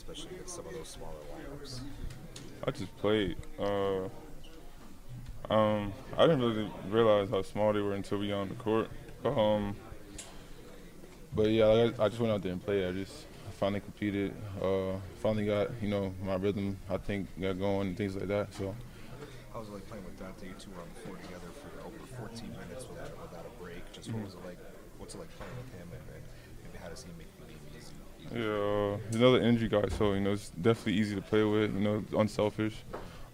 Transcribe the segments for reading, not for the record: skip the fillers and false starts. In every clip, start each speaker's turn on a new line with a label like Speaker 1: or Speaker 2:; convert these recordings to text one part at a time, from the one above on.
Speaker 1: especially against some of those smaller lineups?
Speaker 2: I just played. I didn't really realize how small they were until we got on the court. Um, but yeah, I just went out there and played. I finally competed. Finally got my rhythm. I think got going and things like that. So.
Speaker 1: How was it like playing with Dante? You two were on the floor together for over 14 minutes without a break. Just what was it like? What's it like playing with him, and maybe how does he make the game easy?
Speaker 2: Yeah, he's another energy guy, so it's definitely easy to play with. Unselfish,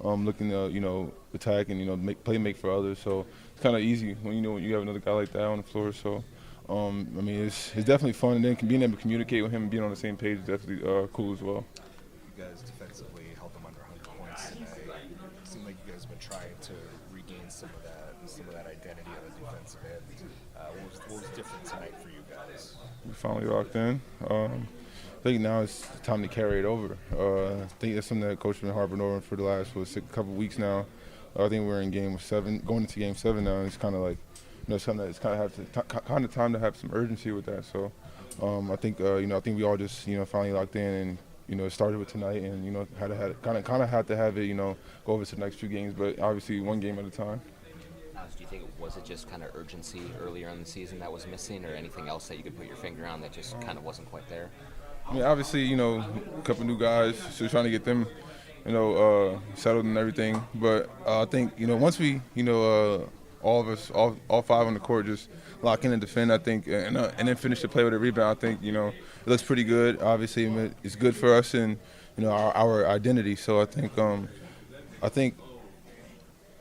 Speaker 2: looking to attack and make for others. So it's kind of easy when you have another guy like that on the floor. So it's definitely fun, and then being able to communicate with him and being on the same page is definitely cool as well.
Speaker 1: You guys defensively held them under 100 points tonight. It seemed like you guys have been trying to regain some of that identity on the defensive end. What was different tonight for you guys?
Speaker 2: We finally locked in. I think now it's time to carry it over. I think that's something that Coach has been harping over for the last couple of weeks now. I think we're in Game 7, going into Game 7 now. And it's kind of like something that's kind of time to have some urgency with that. So I think I think we all just finally locked in, and it started with tonight, and had to have it go over to the next few games, but obviously one game at a time.
Speaker 3: Do you think was it just kind of urgency earlier in the season that was missing, or anything else that you could put your finger on that just kind of wasn't quite there?
Speaker 2: I mean, obviously, a couple new guys, so trying to get them, settled and everything. But I think, once we, all of us, all five on the court, just lock in and defend, I think, and then finish the play with a rebound, I think, it looks pretty good. Obviously, it's good for us and, our identity. So I think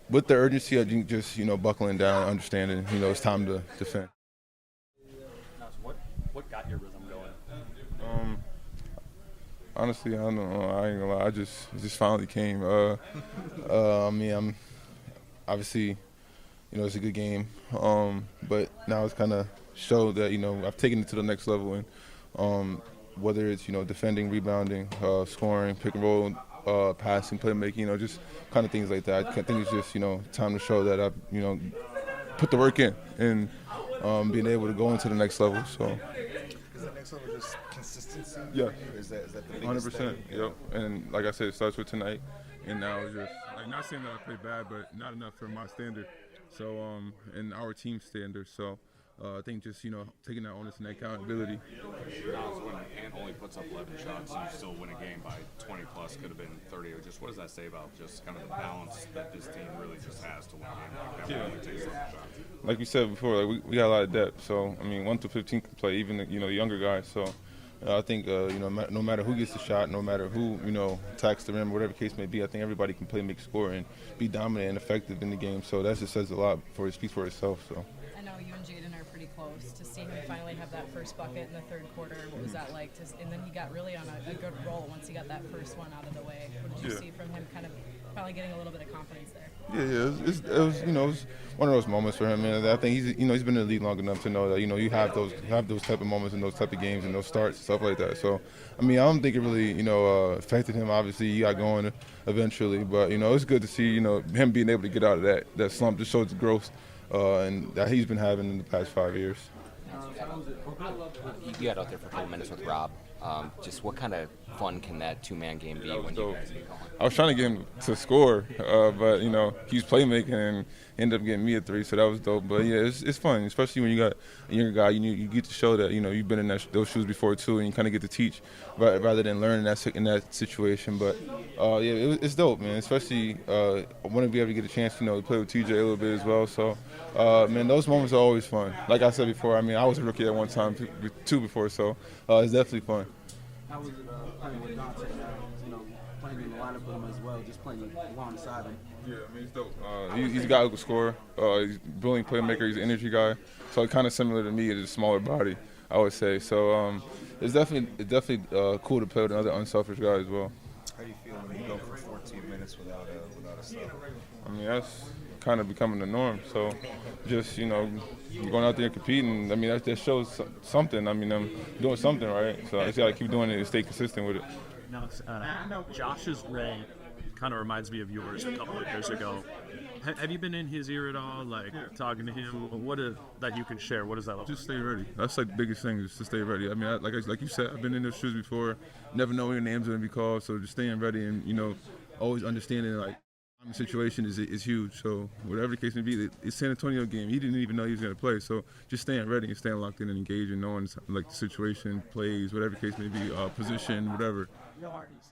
Speaker 2: with the urgency, I think just, buckling down, understanding, it's time to defend.
Speaker 4: What got your rhythm going?
Speaker 2: Honestly, I don't know. I ain't gonna lie. It just finally came. I'm obviously, it's a good game. But now it's kind of showed that I've taken it to the next level, and whether it's defending, rebounding, scoring, pick and roll, passing, playmaking, just kind of things like that. I think it's just time to show that I've put the work in and being able to go into the next level. So.
Speaker 1: Is that next level just consistency?
Speaker 2: Yeah.
Speaker 1: Is that the biggest
Speaker 2: 100%.
Speaker 1: thing?
Speaker 2: Yep. And like I said, it starts with tonight, and now it's just not saying that I play bad, but not enough for my standard. So and our team standard. So I think just taking that onus and that accountability.
Speaker 5: Now, when Ant only puts up 11 shots and you still win a game by 20 plus, could have been 30. Or just what does that say about just kind of the balance that this team really just has to win a game like that?
Speaker 2: Yeah.
Speaker 5: When it only takes 11 shots.
Speaker 2: Like we said before, like we got a lot of depth. So 1 to 15 can play, even the younger guys. So I think no matter who gets the shot, no matter who attacks the rim, whatever the case may be, I think everybody can play, make, score, and be dominant and effective in the game. So that just says a lot it speaks for itself. So.
Speaker 6: I know you and Jaden are pretty close. To see him finally have that first bucket in the third quarter, what was that like? And then he got really on a good roll once he got that first one out of the way. What did you see from him, kind of finally getting a little bit of confidence there?
Speaker 2: Yeah, it was one of those moments for him, man. I think he's been in the league long enough to know that you have those type of moments and those type of games and those starts and stuff like that. So I don't think it really affected him. Obviously, he got going eventually, but it's good to see him being able to get out of that slump. Just shows the growth and that he's been having in the past 5 years.
Speaker 3: You got out there for a couple minutes with Rob. Just what kind of fun can that two-man game be when you guys get going?
Speaker 2: I was trying to get him to score, but he's playmaking and ended up getting me a 3, so that was dope. But yeah, it's fun, especially when you got a younger guy. You get to show that you've been in those shoes before too, and you kind of get to teach rather than learn in that situation. But it's dope, man. Especially I want to be able to get a chance to play with TJ a little bit as well. So man, those moments are always fun. Like I said before, I was a rookie at one time too before, so it's definitely fun.
Speaker 7: How was it playing with Dante? Playing in the lineup with him as well, just playing alongside him.
Speaker 2: Yeah, it's dope. He's a guy who can score. He's a brilliant playmaker. He's an energy guy. So kind of similar to me, it's a smaller body, I would say. So it's definitely cool to play with another unselfish guy as well.
Speaker 1: How do you feel when you go for 14 minutes without a sub?
Speaker 2: That's kind of becoming the norm. So just going out there and competing, that shows something. I'm doing something right. So I just got to keep doing it and stay consistent with it.
Speaker 4: Now, Josh's Ray kind of reminds me of yours a couple of years ago. Have you been in his ear at all, like talking to him? That you can share? What does that look like?
Speaker 2: Just stay ready. That's like the biggest thing, is to stay ready. I mean, like you said, I've been in those shoes before. Never know when your name's going to be called, so just staying ready and, always understanding, like, the situation is huge. So whatever the case may be, it's San Antonio game. He didn't even know he was going to play. So just staying ready and staying locked in and engaged and knowing, like, the situation, plays, whatever the case may be, position, whatever.
Speaker 7: Yo, Hardy's.